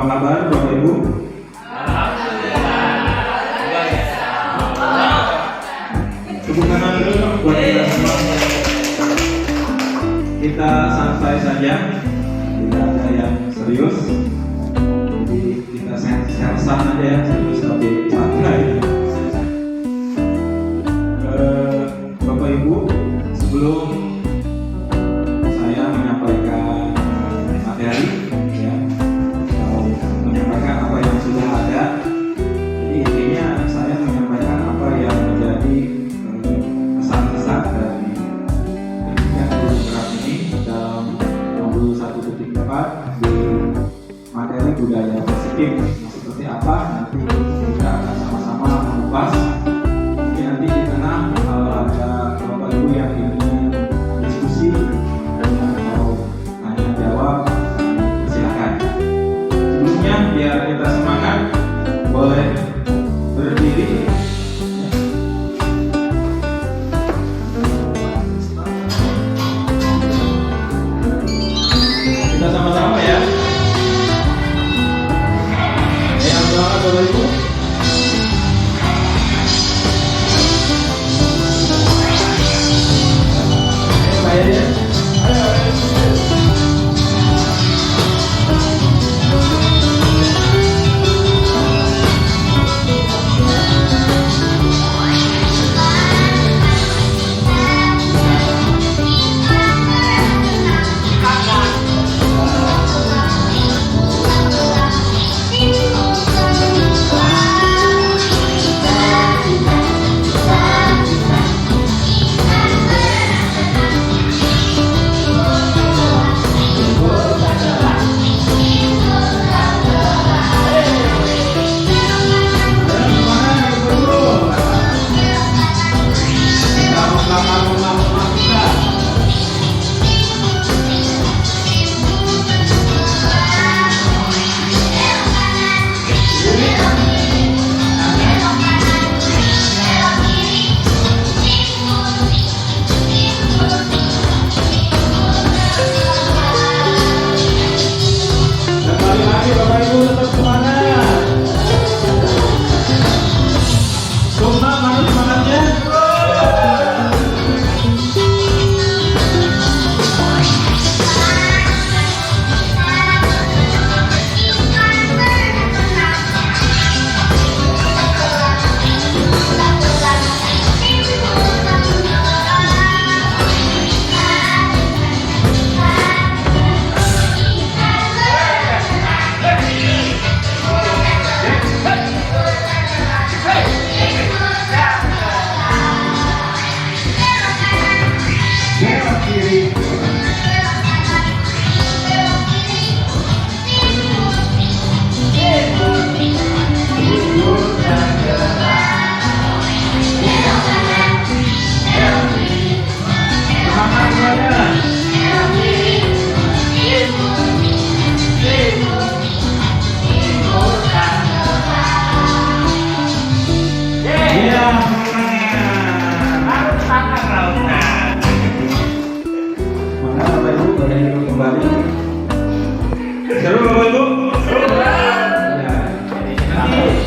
kabar Bapak Ibu? Tepuk tangan dulu buat kita semua. Kita santai saja, tidak ada yang serius. Jadi kita sersan aja ya, serius tapi santai. Bapak Ibu, sebelum saya menyampaikan materi, ya, menyampaikan apa yang sudah ada. Jadi intinya saya menyampaikan apa yang menjadi pesan-pesan dari yang program ini dalam modul 1.4 di materi budaya positif. Seperti apa nanti kita akan sama-sama mengupas. Mungkin nanti di tengah kalau ada Bapak Ibu yang ingin diskusi atau tanya jawab, silakan. Sebelumnya biar kita semangat, boleh berdiri. Kita sama-sama ya. Semangat Bapak Ibu. Ayo bayar ya.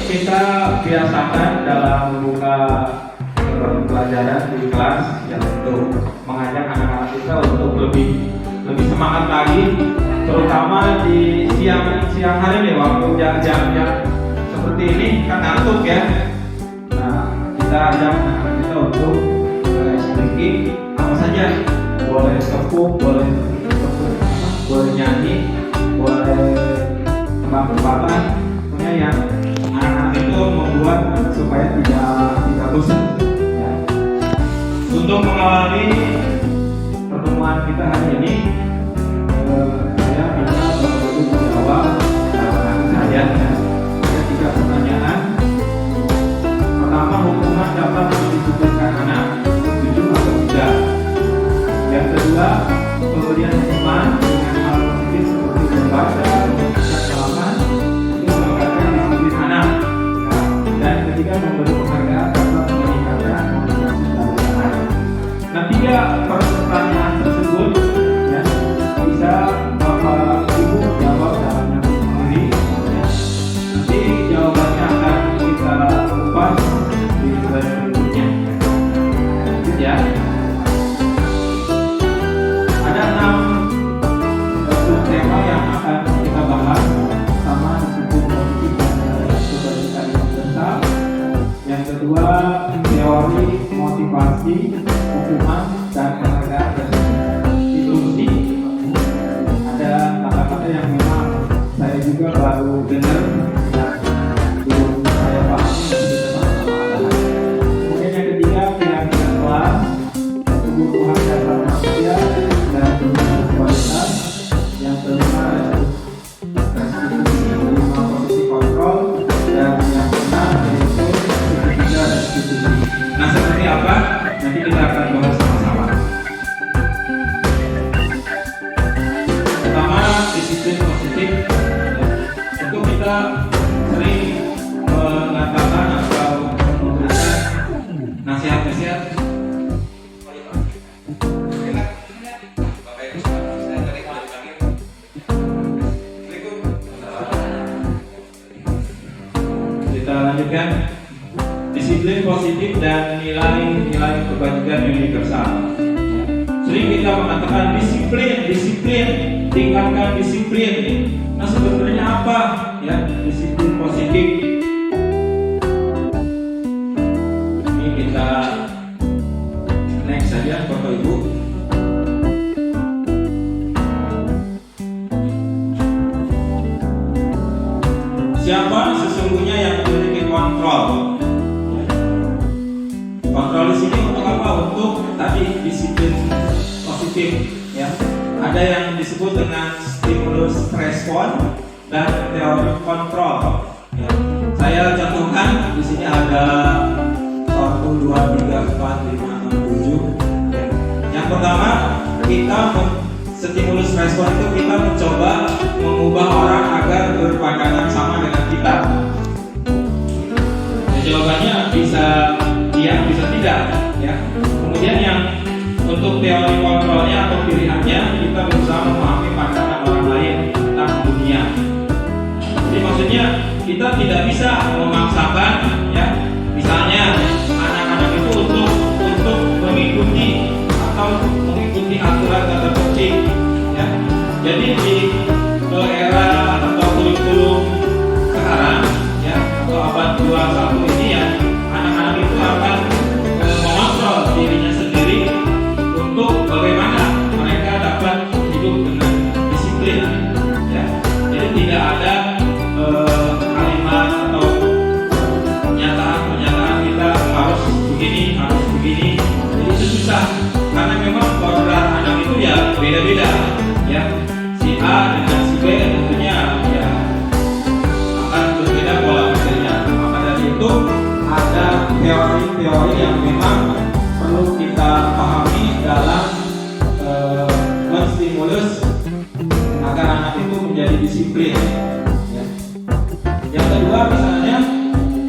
Kita biasakan dalam membuka pelajaran di kelas yang untuk mengajak anak-anak kita untuk lebih semangat lagi, terutama di siang hari nih waktu jam-jam seperti ini kan ngantuk ya. Nah, kita ajak anak-anak kita untuk speaking apa saja, boleh tepuk, boleh nyanyi, boleh tebak-tebakan, punya yang anak-anak itu membuat supaya tidak bosan. Ya. Untuk mengawali pertemuan kita hari ini, saya minta Bapak Ibu menjawab saya. Ada 3 pertanyaan. Pertama, hukuman dapat diberikan anak, setuju atau tidak? Yang kedua, pemberian hukuman dengan hal positif seperti membaca, membaca halaman, itu motivasi, hukuman, dan penghargaan tersebut. Itu mesti ada kata-kata yang memang saya juga baru dengar dan belum saya pahami mesti sama-sama ada. Kemudian yang ketiga, keyakinan kelas, kebutuhan dasar manusia dan kualitas. Yang kelima, restitusi, kelima posisi kontrol, dan yang keenam yaitu ketiga restitusi. Nah, seperti apa? Nanti kita akan bahas sama-sama. Pertama, disiplin positif. Tentu kita sering mengatakan atau memberikan nasihat-nasihat. Kita lanjutkan. Disiplin positif dan nilai-nilai kebajikan universal. Sering kita mengatakan disiplin, tingkatkan disiplin. Nah, sebenarnya apa ya disiplin positif? Ini kita next saja, Bapak Ibu. Siapa sesungguhnya yang memiliki kontrol? Kontrol di sini untuk apa? Untuk tadi disiplin positif, ya. Ada yang disebut dengan stimulus respon dan teori kontrol. Ya. Saya contohkan di sini ada 1, 2, 3, 4, 5, 6, 7. Ya. Yang pertama, kita stimulus respon itu kita mencoba mengubah orang agar berpandangan sama dengan kita. Ya, jawabannya bisa iya, bisa tidak, ya. Kemudian yang untuk teori kontrolnya atau pilihannya, kita berusaha memahami pandangan orang lain tentang dunia. Jadi maksudnya kita tidak bisa memaksakan, ya. Misalnya anak-anak itu untuk mengikuti atau mengikuti aturan tata tertib, ya. Jadi di era atau kurikulum sekarang, ya, atau abad 21 ini, ya, anak-anak itu akan mengontrol dirinya sendiri untuk bagaimana mereka dapat hidup dengan disiplin, ya. Jadi tidak ada kalimat atau pernyataan kita harus begini, harus begini. Jadi itu susah karena memang kodrat anak itu ya beda-beda, ya. Si A dengan si B tentunya ya akan berbeda pola pikirnya. Maka dari itu ada teori-teori yang memang perlu kita pahami dalam menstimulus agar anak itu menjadi disiplin, ya. Yang kedua, misalnya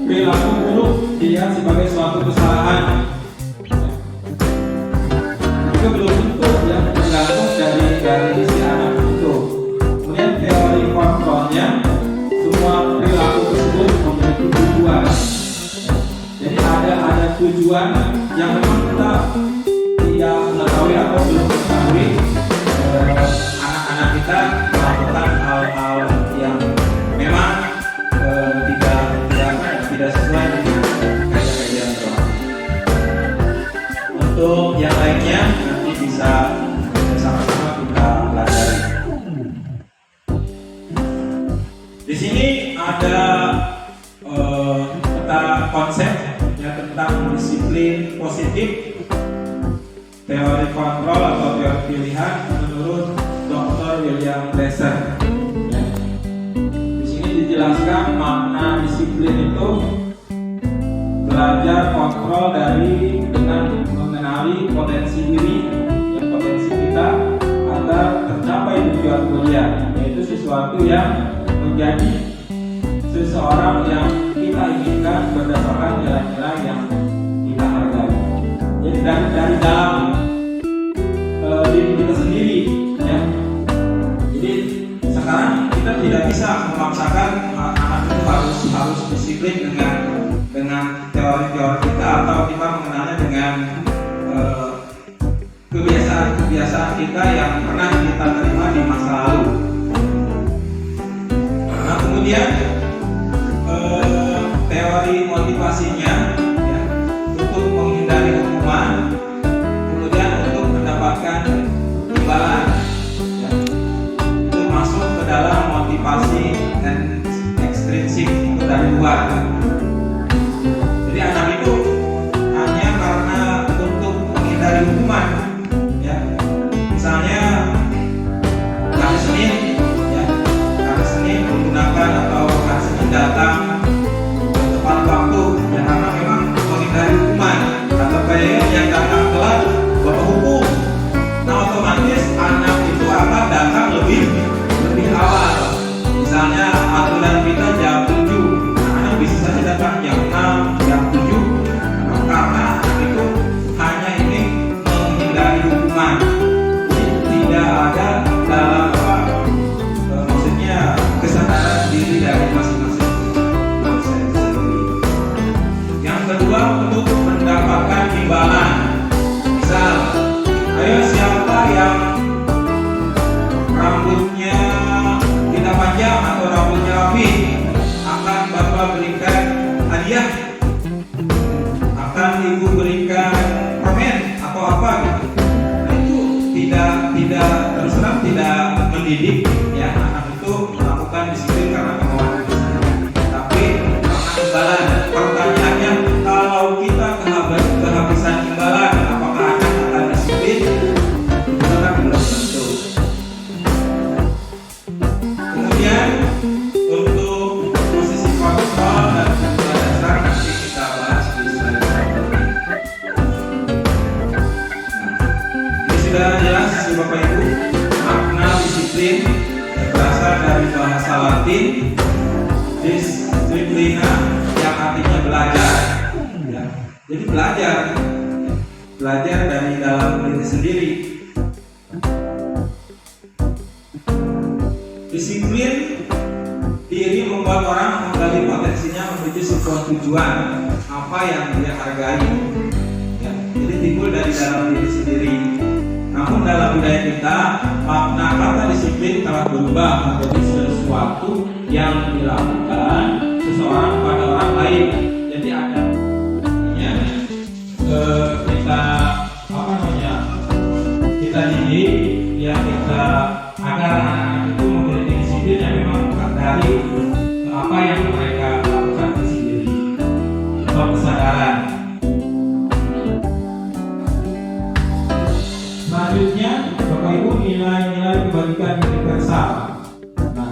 perilaku buruk dilihat sebagai suatu kesalahan, ya. Juga belum tentu, ya, tergantung dari si anak itu. Kemudian teori kontrolnya, semua perilaku tersebut memiliki tujuan. Jadi ada tujuan yang memang kita tidak mengetahui atau belum mengetahui anak-anak kita melakukan hal-hal yang memang tidak sesuai dengan kaedah-kaedah agama. Untuk yang lainnya nanti bisa bersama-sama kita pelajari. Di sini ada peta konsep, ya, tentang disiplin positif, teori kontrol atau teori pilihan menurut Dr. William Lesser. Ya. Di sini dijelaskan makna disiplin itu belajar kontrol dengan mengenali potensi diri, ya, potensi kita agar tercapai tujuan mulia, yaitu sesuatu yang menjadi seseorang yang kita inginkan berdasarkan nilai-nilai yang kita hargai. Jadi dari dalam diri kita sendiri, ya. Jadi sekarang kita tidak bisa memaksakan anak itu harus disiplin dengan teori-teori kita atau kita mengenalnya dengan kebiasaan-kebiasaan kita yang pernah kita terima di masa lalu. Nah, kemudian teori motivasinya, ya, untuk menghindari hukuman buat. Jadi anak itu hanya karena untuk menghindari hukuman, ya. Misalnya hari Senin, ya, hari Senin menggunakan atau hari Senin datang tepat waktu, ya, karena memang menghindari hukuman. Atau kayak yang datang telat bapak hukum, nah otomatis anak itu akan datang lebih awal. Misalnya aturan kita jam 7, anak bisa saja datang jam 6, jam 7, karena anak itu hanya ingin menghindari hukuman. Tidak ada dalam maksudnya kesadaran diri dari masing-masing manusia itu sendiri. Yang kedua, untuk mendapatkan imbalan. Misal, ayo siapa yang rambutnya tidak panjang atau rambutnya rapi, akan bapak berikan hadiah, akan ibu berikan permen atau apa gitu. Nah, itu tidak terus terang tidak mendidik, ya, anak itu melakukan disiplin karena kemauan sendiri, tapi karena imbalan. Pertanyaannya, kalau kita kehabisan imbalan, apakah anak akan disiplin? Itu kan belum tentu. Kemudian untuk posisi kontrol dan nilai dasar nanti kita bahas di slide berikutnya. Ini sudah jelas ya Bapak Ibu, makna disiplin yang berasal dari bahasa Latin disciplina, yang artinya belajar, ya. Jadi belajar dari dalam diri sendiri. Disiplin diri membuat orang menggali potensinya menuju sebuah tujuan apa yang dia hargai, ya. Jadi timbul dari dalam diri sendiri. Namun dalam budaya kita, makna kata disiplin telah berubah menjadi sesuatu yang dilakukan seseorang pada orang lain. Jadi ada ya, kita didik, ya, kita agar anak-anak itu memiliki disiplin yang memang dari apa yang mereka lakukan itu sendiri, atau kesadaran. Selanjutnya, Bapak Ibu, nilai-nilai kebaikan universal. Nah,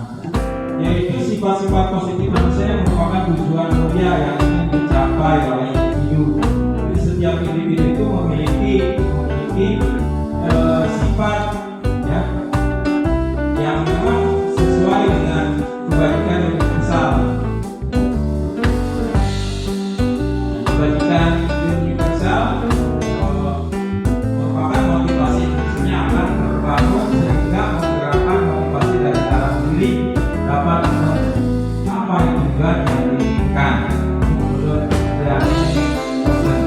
yaitu sifat-sifat positif manusia yang merupakan tujuan mulia yang ingin dicapai oleh individu. Jadi setiap individu itu memiliki sifat, ya, yang memang sesuai dengan kebaikan universal. Kebaikan universal merupakan motivasi manusia akan terbangun sehingga menggerakkan motivasi dari dalam diri dapat mencapai tujuan yang diinginkan menurut realisasi person.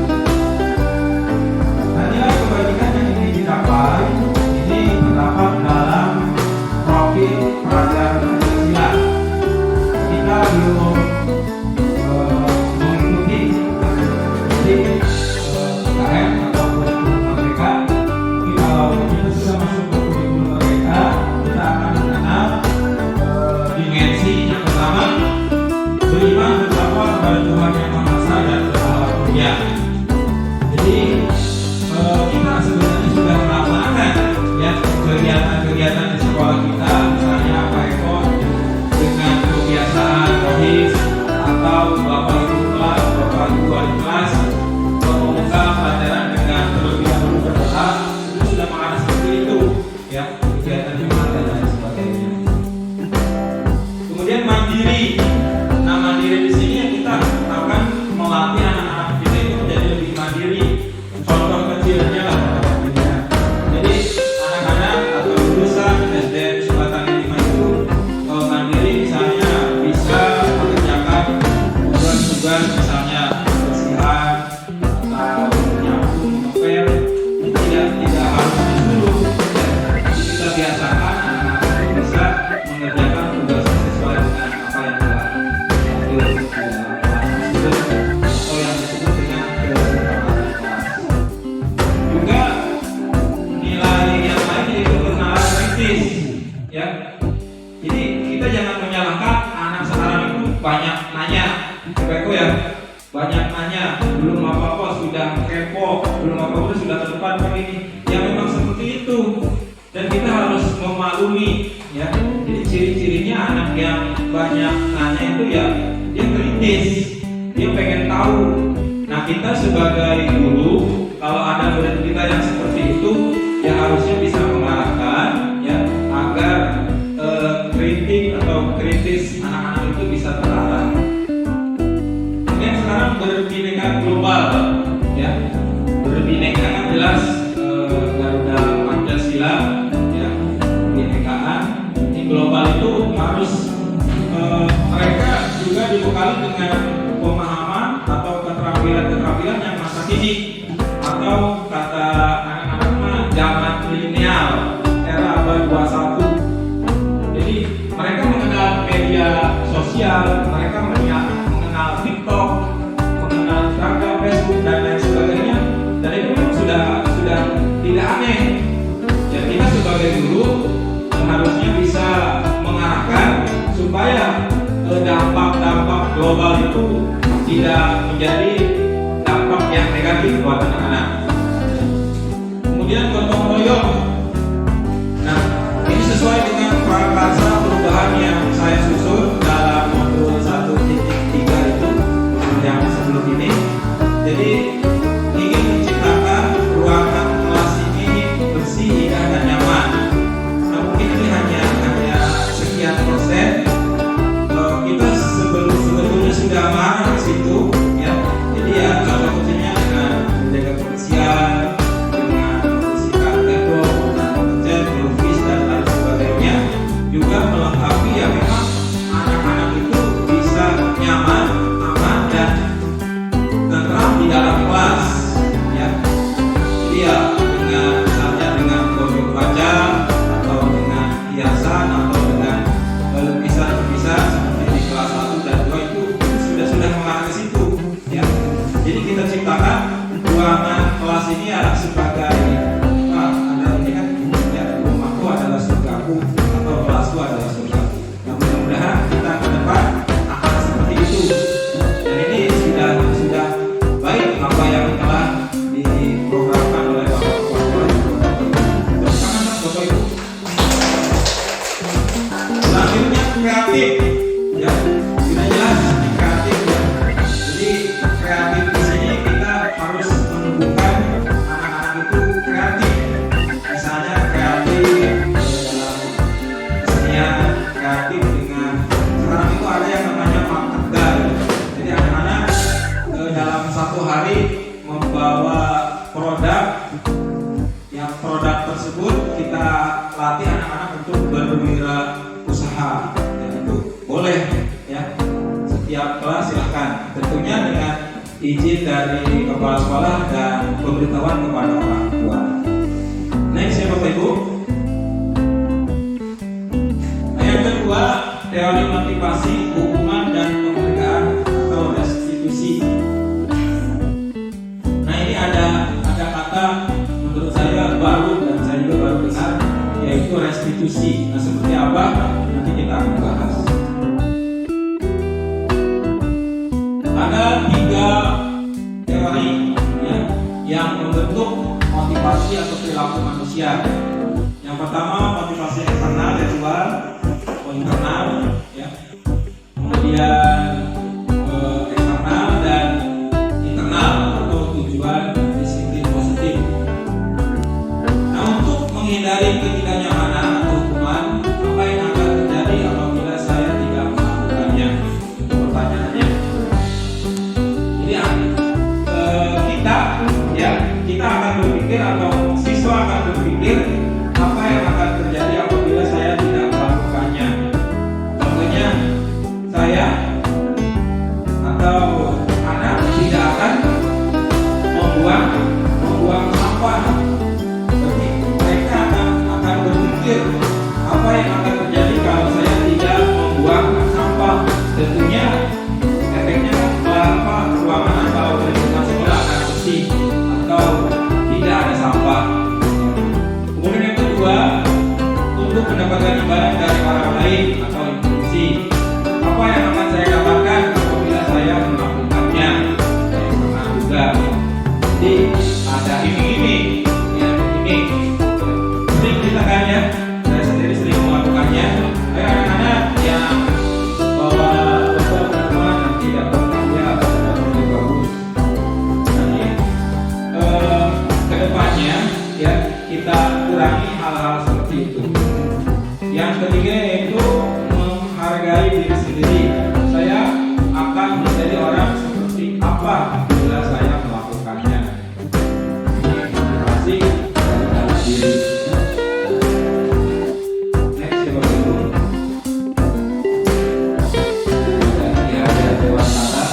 Nah, nilai kebaikan yang ingin dicapai ini terdapat dalam profil pelajar Pancasila. Kita belum mengikuti KM atau kurikulum merdeka. Tapi kalau kita sudah masuk ke kurikulum merdeka, kita akan mengenal dimensi yang pertama, beriman bertakwa kepada Tuhan Yang Maha Esa dan bersalah mulia. Jadi kita sebenarnya sudah melaksanakan, ya, kegiatan-kegiatan di sekolah kita, misalnya Pak Eko dengan kebiasaan rohis atau Bapak Ibu kelas, Bapak Ibu wali kelas membuka pelajaran dengan terlebih dahulu berdoa, itu sudah mengarah seperti itu, ya, kegiatan Jumat dan lain sebagainya. Kemudian mandiri. Nah, mandiri di sini kita akan melatih anak-anak kita itu menjadi lebih mandiri. Contoh kecilnya lah, jadi anak-anak atau lulusan SD Sultan Lima itu kalau mandiri misalnya bisa mengerjakan tugas-tugas misalnya bersihan atau nyapu, ngepel, tidak harus disuruh. Jadi kita biasakan anak-anak itu bisa mengerjakan tugas sesuai dengan apa yang dilakukan atau yang disebut dengan kesepakatan kelas. Juga nilai yang lain yaitu bernalar kritis, ya. Jadi kita jangan menyalahkan anak sekarang itu banyak nanya, Bapak Ibu ya, banyak nanya, belum apa-apa sudah kepo, belum apa-apa sudah ke depan ini. Ya memang seperti itu. Dan kita harus memaklumi ya. Jadi ciri-cirinya anak yang banyak nanya itu ya dia kritis, dia pengen tahu. Nah kita sebagai guru, kalau ada murid kita yang seperti itu, ya harusnya bisa mengarahkan ya agar kritik atau kritis anak-anak itu bisa terarah. Kemudian sekarang berbineka global ya, berbineka kan jelas Garuda Pancasila ya, kebinekaan. Ini global itu harus mereka juga dibekali dengan pemahaman atau keterampilan yang masa kini, atau kata anak-anak zaman milenial era abad 21. Jadi mereka mengenal media sosial, mereka mengenal TikTok, mengenal Instagram, Facebook dan lain sebagainya. Dan itu sudah tidak aneh. Dan kita sebagai guru harusnya bisa mengarahkan supaya dampak-dampak global itu tidak menjadi dampak yang negatif buat anak-anak. Kemudian gotong royong. Nah, ini sesuai dengan prakarsa perubahan yang saya susun dalam modul 1.3 itu yang sebelum ini. Jadi ingin menciptakan ruangan kelas ini bersih, indah dan nyaman. Nah, mungkin ini hanya sekian persen. Kita sebetulnya sudah marah di situ ya. Jadi ya contoh kecilnya dengan menjaga kebersihan, dengan membersihkan tembok, ngecat, melukis dan lain sebagainya, juga melengkapi ya memang anak-anak itu bisa nyaman, aman dan tentram di dalam kelas ya. Jadi ya dengan misalnya dengan komik baca atau dengan hiasan atau dengan lukisan-lukisan seperti di kelas 1 dan 2 itu sudah mengarah ke situ ya. Jadi kita ciptakan ruangan kelas ini adalah sebagai ada ini kan ya, rumahku adalah surgaku atau kelasku adalah surgaku. Nah, mudah-mudahan kita ke depan akan seperti itu. Dan ini sudah baik apa yang telah diprogramkan oleh Bapak Kepala Terus tangan Bapak Ibu. Selanjutnya kreatif ya, sudah jelas kreatif ya. Jadi kreatif di sini kita harus menumbuhkan anak-anak itu kreatif. Misalnya kreatif dalam kesenian, kreatif dengan sekarang itu ada yang namanya marketer. Jadi anak-anak dalam satu hari membawa produk, yang produk tersebut kita latih anak-anak untuk berwirausaha. Dan itu boleh ya, setiap kelas silahkan, tentunya dengan izin dari kepala sekolah dan pemberitahuan kepada orang tua. Next ya Bapak Ibu. Yang kedua, teori motivasi, hukuman dan penghargaan atau restitusi. Nah ini ada kata menurut saya baru dan saya juga baru dengar, yaitu restitusi. Nah seperti apa? Nanti kita akan bahas. Ada 3 teori ya, yang membentuk motivasi atau perilaku manusia. Yang pertama motivasi eksternal dari luar, internal ya. Kemudian eksternal dan internal atau tujuan disiplin positif. Nah untuk menghindari ketidaknyamanan atau hukuman, apa yang akan terjadi apabila saya tidak melakukannya? Itu pertanyaannya. Jadi kita akan berpikir atau siswa akan berpikir apa yang akan terjadi apabila saya tidak melakukannya. Contohnya saya atau anak tidak akan membuang sampah. Berarti mereka akan berpikir apa yang akan terjadi kalau saya tidak membuang sampah. Tentunya efeknya ruangan atau lingkungan sekolah akan bersih atau tidak ada sampah. Kemudian yang kedua, untuk mendapatkan imbalan dari orang lain atau institusi, apa yang akan saya sendiri, saya akan menjadi orang seperti apa bila saya melakukannya. Ini motivasi dari dalam diri. Next, Bapak Ibu. Dari ada dewasa,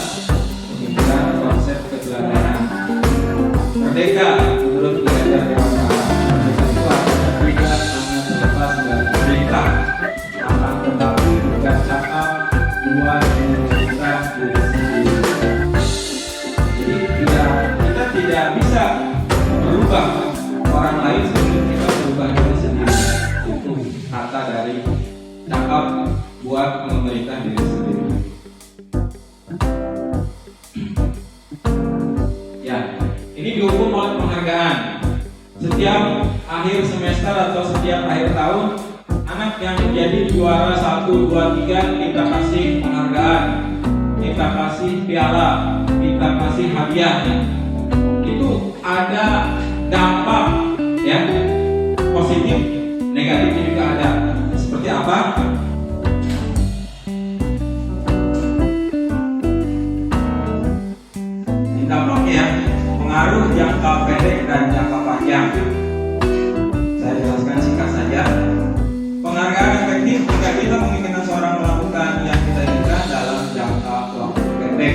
pemikiran konsep keteladanan. Merdeka menurut belajar dewasa. Merdeka itu artinya bebas, hanya terlepas dari perintah. Akan tetapi bukan cakap buat memerintah diri sendiri. Jadi kita tidak bisa merubah orang lain sebelum kita merubah diri sendiri. Itu kata dari cakap buat memerintah diri sendiri. Ya, ini dihukum oleh penghargaan. Setiap akhir semester atau setiap akhir tahun, anak yang menjadi juara 1, 2, 3 kita kasih penghargaan, kita kasih piala, kita kasih hadiah. Itu ada dampak ya, positif, negatif juga ada. Seperti apa? Dampaknya pengaruh jangka pendek dan jangka panjang. Saya jelaskan singkat saja. Penghargaan efektif jika kita menginginkan seorang melakukan yang kita inginkan dalam jangka waktu pendek.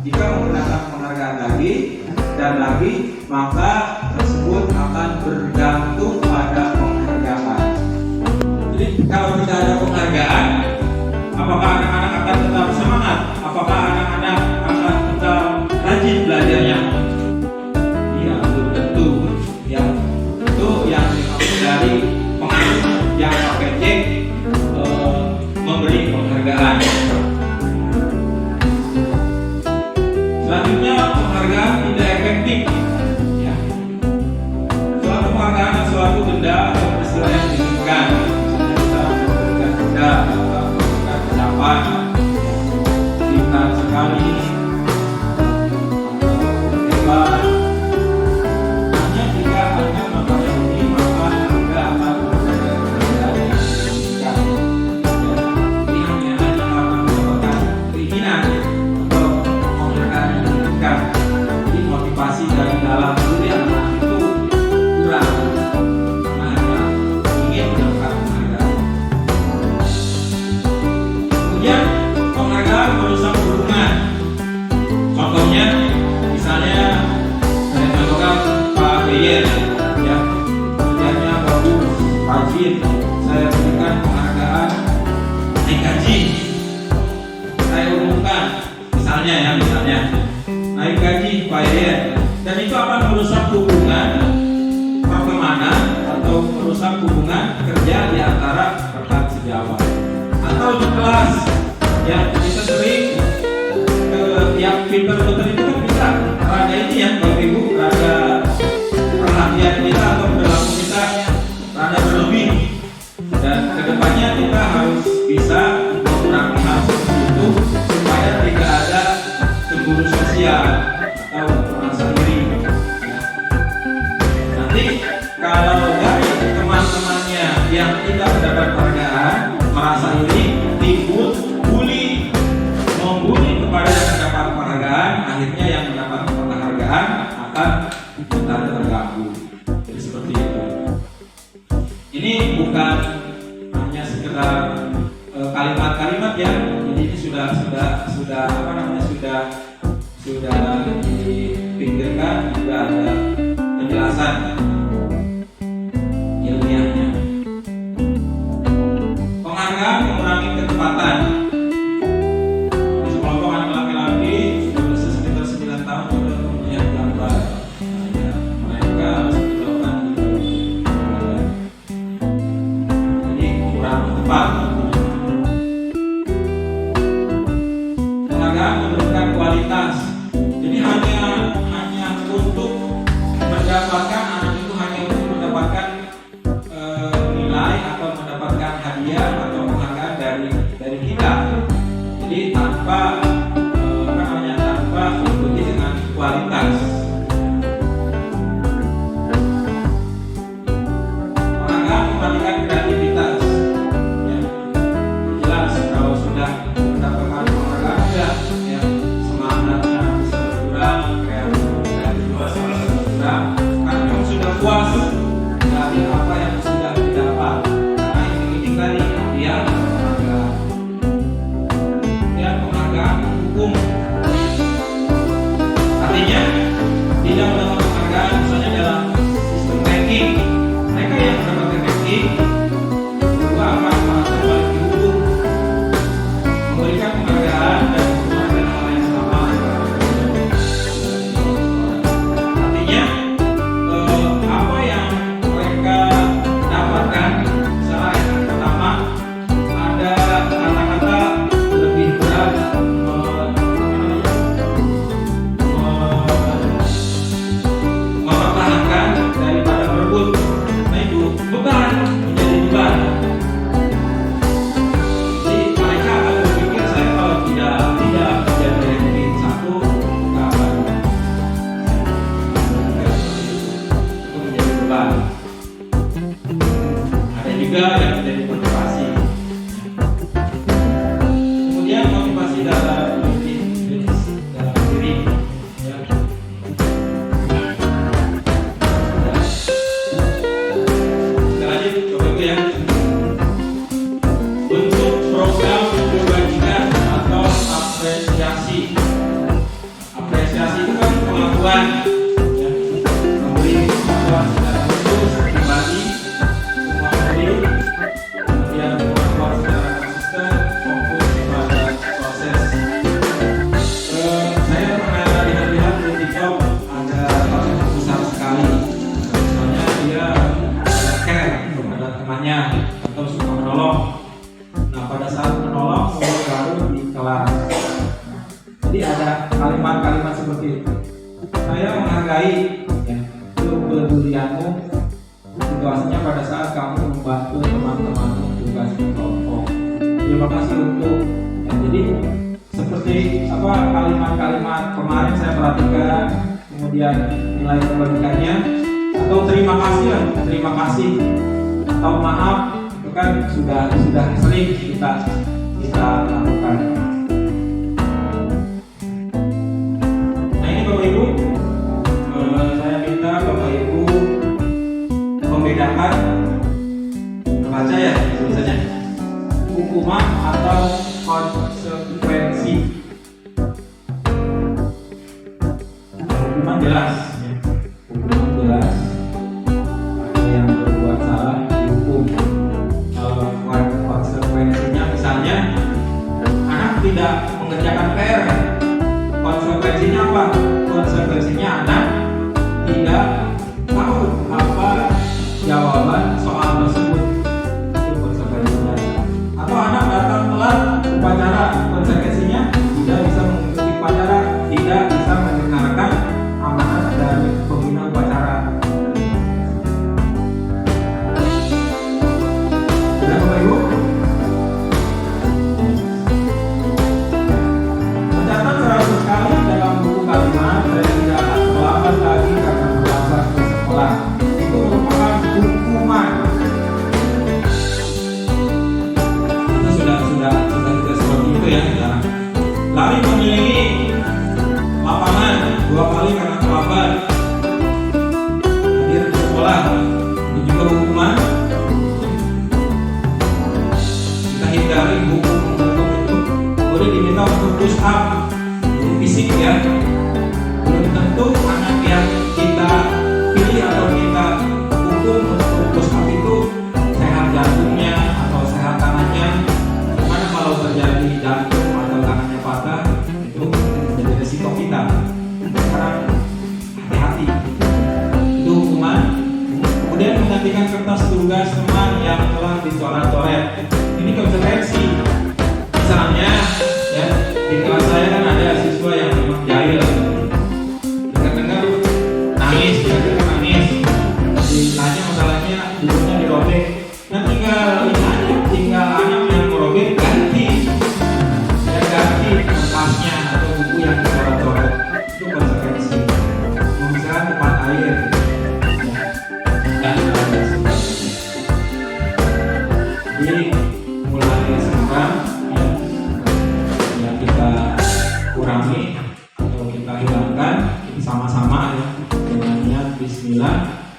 Jika menggunakan penghargaan lagi dan lagi, maka tersebut akan bergantung pada penghargaan. Jadi kalau tidak ada penghargaan, apakah anak-anak akan tetap semangat? Apakah anak-anak akan tetap rajin belajarnya? Iya, belum tentu. Ya, itu yang dimaksud dari pengaruh jangka pendek memberi penghargaan. Selanjutnya, penghargaan tidak efektif. Ya. Suatu penghargaan adalah suatu benda atau peristiwa yang diinginkan. Misalnya kita memberikan benda atau memberikan ucapan singkat sekali atau hebat. Hanya jika hanya memakai ini, maka Anda akan mendapatkan penghargaan yang diinginkan. Ini hanya karena mendapatkan keinginan atau penghargaan yang diinginkan. Jadi motivasi dari dalam diri anak itu kurang, karena hanya ingin mendapatkan penghargaan. Kemudian penghargaan merusak hubungan. Contohnya, misalnya saya contohkan Pak Beyer, ya, kerjanya bagus, rajin, saya berikan penghargaan naik gaji. Saya umumkan, misalnya naik gaji Pak Beyer, dan itu akan merusak hubungan pertemanan atau merusak hubungan kerja di antara rekan sejawat. Atau di kelas, ya, kita sering yang pinter-pinter itu kan bisa rada ini ya Bapak Ibu, rada perhatian kita atau perilaku kita rada berlebih, dan kedepannya kita harus bisa mengurangi hal seperti itu supaya tidak ada cemburu sosial atau merasa iri. Nanti kalau dari teman-temannya yang tidak mendapat penghargaan merasa iri, timbul membuli kepada yang mendapat penghargaan, akhirnya yang mendapat penghargaan akan benar terganggu. Jadi seperti itu. Ini bukan hanya sekedar kalimat-kalimat ya. Jadi ini sudah dipikirkan, juga ada penjelasan ilmiahnya. Penghargaan mengurangi ketepatan. Penghargaan memberikan kualitas. Jadi hanya untuk mendapatkan, anak itu hanya untuk mendapatkan nilai atau mendapatkan hadiah atau penghargaan dari kita. Jadi tanpa mengikuti dengan kualitas. Penghargaan mematikan kreativitas. Ya. Jelas kalau tidak ada jenis dalam diri. Ya. Kita lanjut, coba itu ya. Bentuk program kebajikan atau apresiasi. Apresiasi itu kan pengakuan, ya, memberi pengakuan secara khusus pribadi, memberi, kemudian pengakuan secara konsisten, fokus pada proses. Saya pernah lihat di TikTok ada orang yang besar sekali, misalnya dia ada care kepada temannya atau suka menolong. Nah, pada saat menolong baru di kelas. Jadi ada kalimat-kalimat seperti itu. Saya menghargai, ya, kepedulianmu, situasinya pada saat kamu membantu teman-temanmu tugas kelompok. Terima kasih untuk. Ya, jadi seperti apa kalimat-kalimat kemarin saya perhatikan, kemudian nilai kebaikannya, atau terima kasih lah, terima kasih atau maaf, itu kan sudah sering kita lakukan. Nah ini Bapak Ibu, saya minta Bapak Ibu membedakan, baca ya tulisannya, hukuman atau konsekuensi. Hukuman jelas, ya. Hukuman jelas. Ada yang berbuat salah dihukum. Kalau konsekuensinya misalnya anak tidak mengerjakan PR, konsekuensinya apa? Konsekuensinya anak tidak tahu apa jawaban soal tersebut. Itu konsekuensinya. Atau anak datang telat upacara, konsekuensinya tidak bisa mengikuti upacara, tidak bisa mendengarkan amanat dari pembina upacara. Sudah Bapak Ibu? Mencatat 100 kali dalam buku kalimat, saya tidak akan terlambat lagi karena berangkat ke sekolah. Itu merupakan hukuman. Itu sudah seperti itu ya. Lari mengelilingi lapangan 2 kali karena terlambat. Hadir ke sekolah, itu juga hukuman. Kita hindari hukum itu. Boleh diminta untuk push up, jadi fisik ya. Belum tentu anak yang kita pilih atau kita hukum untuk push up itu sehat jantungnya atau sehat tangannya. Karena kalau terjadi jantung atau tangannya patah, itu menjadi resiko kita. Sekarang hati-hati, itu hukuman. Kemudian menggantikan kertas tugas teman yang telah dicoret-coret, ini konsekuensi. Misalnya ya, di kelas saya kan ada siswa yang memang jahil, dengar-dengar nangis, ditanya masalahnya, bukunya dirobek. Nah tinggal anak yang merobek ganti kertasnya atau buku yang dicoret-coret. Itu konsekuensi. Memisahkan tempat air dan sebagainya. Jadi mulai sekarang ya kita kurangi atau kita hilangkan sama-sama ya, dengan niat Bismillah.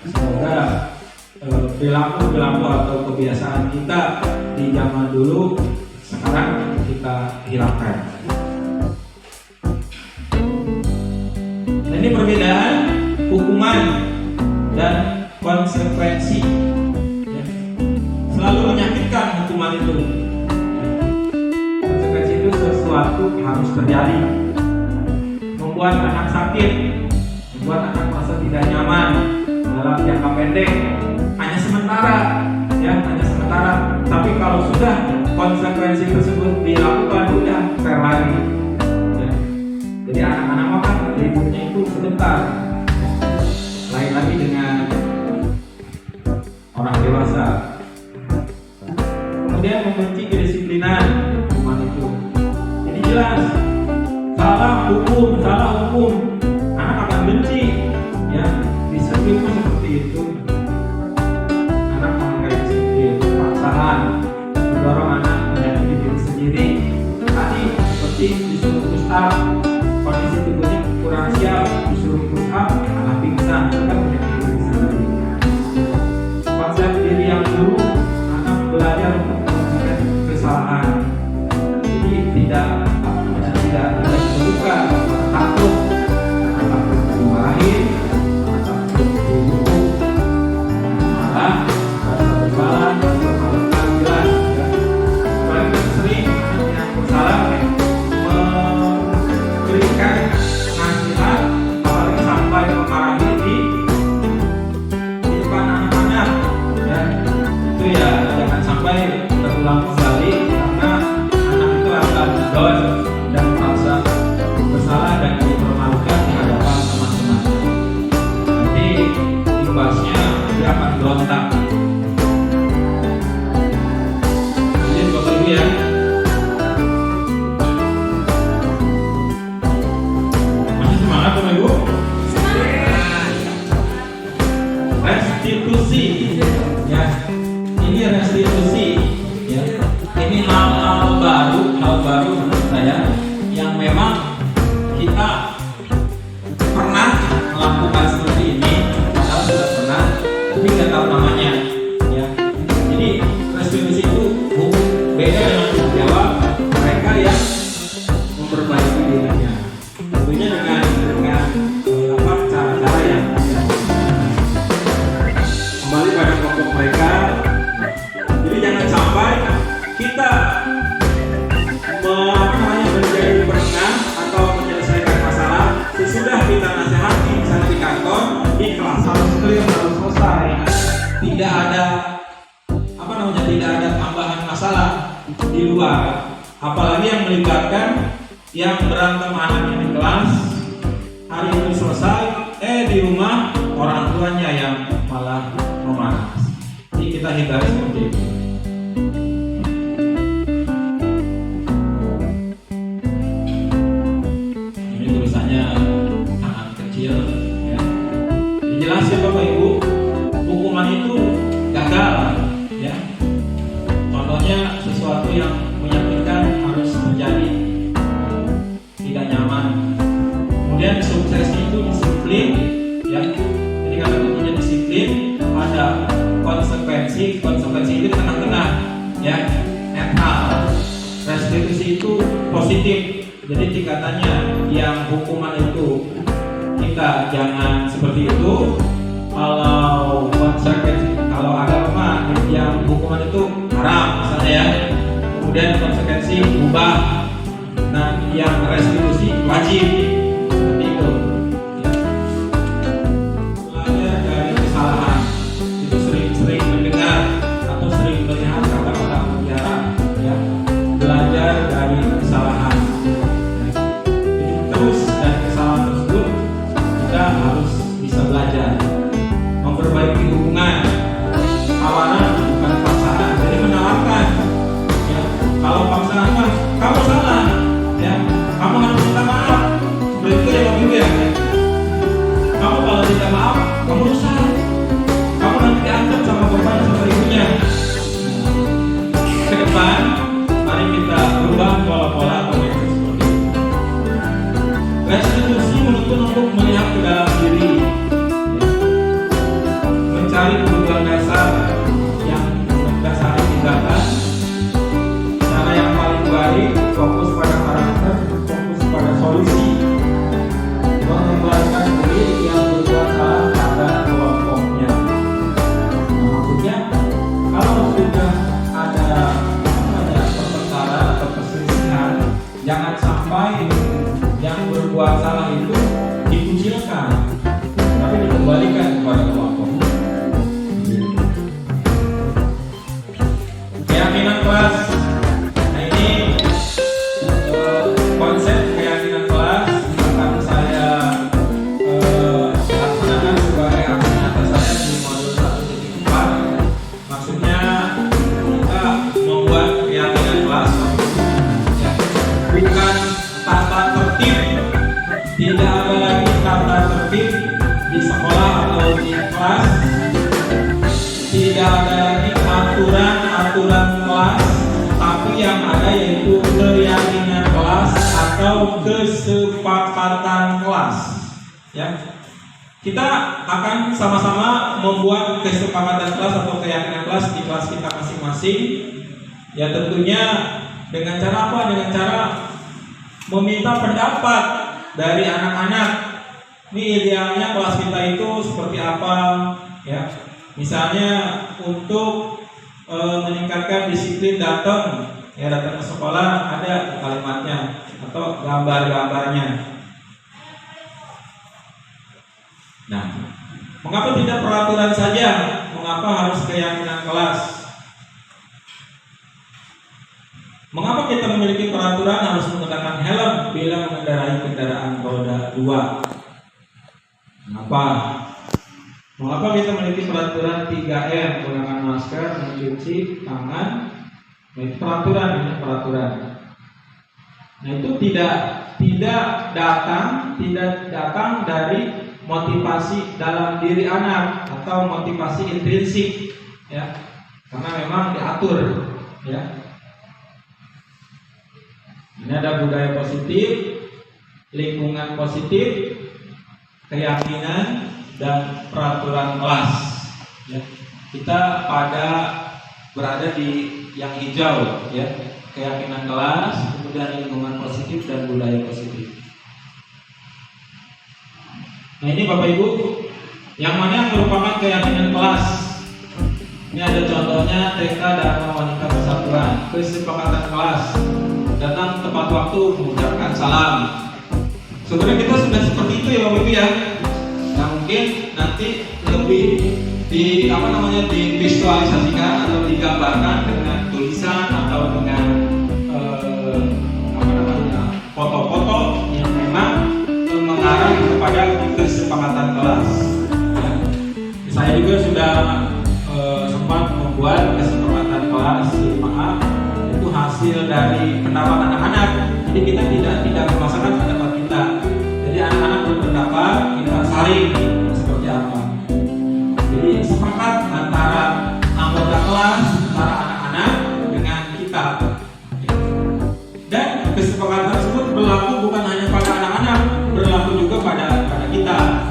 Semoga perilaku atau kebiasaan kita di zaman dulu sekarang kita hilangkan. Nah, ini perbedaan hukuman dan konsekuensi. Ya. Selalu menyakitkan hukuman itu. Ya. Konsekuensi itu sesuatu harus terjadi, membuat anak sakit, membuat anak merasa tidak nyaman dalam jangka pendek, hanya sementara, ya hanya sementara. Tapi kalau sudah konsekuensi tersebut dilakukan, udah fair lagi. Ya. Jadi anak-anak makan ributnya itu sebentar. Lain lagi dengan orang dewasa. Kemudian membenci kedisiplinan hukuman itu. Jadi jelas salah hukum, anak akan benci. Ya, disiplin itu seperti itu. Anak menghargai disiplin, paksaan, mendorong anak menyakiti diri sendiri. Tadi seperti up, kondisi tubuhnya kurang siap, disuruh push up malah pingsan, kan penyakit pingsan. Konsep diri yang dulu, anak belajar untuk menghentikan kesalahan, jadi tidak terbuka, takut dimarahin, takut dihukum, marah, rasa bersalah, memalukan jelas. Apalagi sering yang bersalah memberikan nasihat, apalagi sampai memarahi di depan anak-anak, ya itu ya jangan sampai terulang kembali, karena anak itu akan down dan merasa bersalah dan dipermalukan di hadapan teman-temannya. Nanti imbasnya dia akan berontak. Jadi Bapak Ibu ya, masih semangat Bapak Ibu? Restitusi, ya ini restitusi, ya ini hal baru menurut saya yang memang kita pernah melakukan seperti ini, padahal sudah pernah, tapi nggak tahu namanya, ya. Jadi restitusi itu beda dengan tanggung jawab mereka yang memperbaiki dirinya, tentunya dengan cara-cara yang kembali pada kelompok mereka. Jadi jangan sampai kita menjadi penengah atau menyelesaikan masalah sesudah kita nasihati, misalnya di kantor, di kelas harus clear, harus selesai, tidak ada tidak ada tambahan masalah di luar, apalagi yang melibatkan yang berantem anaknya di kelas, hari itu selesai, di rumah orang tuanya yang malah memanas. Jadi kita hindari seperti itu. Sangat kecil, ya. Jelas ya Bapak Ibu, hukuman itu gagal, ya. Contohnya sesuatu yang menyakitkan harus menjadi tidak nyaman. Kemudian suksesnya itu disiplin, ya. Jadi kata kuncinya disiplin, ada konsekuensi itu tengah-tengah, ya, netral. Restitusi itu positif. Jadi tingkatannya yang hukuman itu kita jangan seperti itu. Kalau konsekuensi, kalau agama yang hukuman itu haram misalnya, ya. Kemudian konsekuensi ubah. Nah, yang restitusi wajib. Seperti itu. Ya. Belajar dari kesalahan. Itu sering mendengar atau sering melihat kata-kata mutiara, ya. Belajar dari kesalahan. Dan kesalahan tersebut kita harus bisa belajar memperbaiki hubungan. Tawaran bukan paksaan, jadi menawarkan, ya. Kalau paksaan mah kamu salah, ya, kamu harus minta maaf. Seperti itu ya Bapak Ibu, ya. Kamu kalau tidak maaf, kamu rusak, kamu nanti diancam sama bapaknya sama ibunya. Ke depan mari kita berubah pola-pola pemikiran. Restitusi menuntut untuk melihat ke dalam diri, ya. Mencari kebutuhan dasar yang mendasari tindakan. Cara yang paling baik fokus pada karakter, fokus pada solusi, mengembalikan diri yang berbuat salah pada kelompoknya. Maksudnya kalau sudah ada pertengkaran atau perselisihan, jangan sampai yang berbuat salah itu dikucilkan, tapi dikembalikan kepada kelompok. Keyakinan kelas. Nah ini konsep keyakinan kelas akan saya laksanakan sebagai aksi nyata saya di modul 1.4. Maksudnya kita membuat keyakinan kelas, ya. Bukan tata tertib, tidak ada lagi tata tertib di sekolah atau di kelas, tidak ada lagi aturan kelas, tapi yang ada yaitu keyakinan kelas atau atau kesepakatan kelas. Ya, kita akan sama-sama membuat kesepakatan kelas atau keyakinan kelas di kelas kita masing-masing. Ya, tentunya dengan cara apa? Dengan cara meminta pendapat dari anak-anak. Ini idealnya kelas kita itu seperti apa? Ya, misalnya untuk meningkatkan disiplin datang ke sekolah, ada kalimatnya atau gambar-gambarnya. Nah, mengapa tidak peraturan saja? Mengapa harus keyakinan kelas? Mengapa kita memiliki peraturan harus menggunakan helm bila mengendarai kendaraan roda 2? Mengapa? Mengapa kita memiliki peraturan 3M, menggunakan masker, mencuci tangan? Nah, itu peraturan, ini peraturan. Nah, itu tidak datang dari motivasi dalam diri anak atau motivasi intrinsik, ya, karena memang diatur, ya. Ini ada budaya positif, lingkungan positif, keyakinan, dan peraturan kelas. Ya, kita berada di yang hijau, ya, keyakinan kelas, kemudian lingkungan positif dan budaya positif. Nah, ini Bapak Ibu, yang mana yang merupakan keyakinan kelas? Ini ada contohnya TK Dharma Wanita Persatuan, kesepakatan kelas, datang tepat waktu, mengucapkan salam. Sebenarnya kita sudah seperti itu ya Bapak Ibu ya. Nah, mungkin nanti lebih divisualisasikan atau digambarkan dengan tulisan atau dengan foto-foto yang memang mengarah kepada kesepakatan kelas. Ya. Saya juga sudah sempat membuat kesepakatan kelas 5A, itu hasil dari pendapat anak-anak. Jadi kita tidak memaksakan pendapat kita. Jadi anak-anak berpendapat, kita saring seperti apa. Jadi sepakat antara anggota kelas, antara anak-anak dengan kita. Dan kesepakatan tersebut berlaku bukan hanya pada anak-anak, berlaku juga pada kita.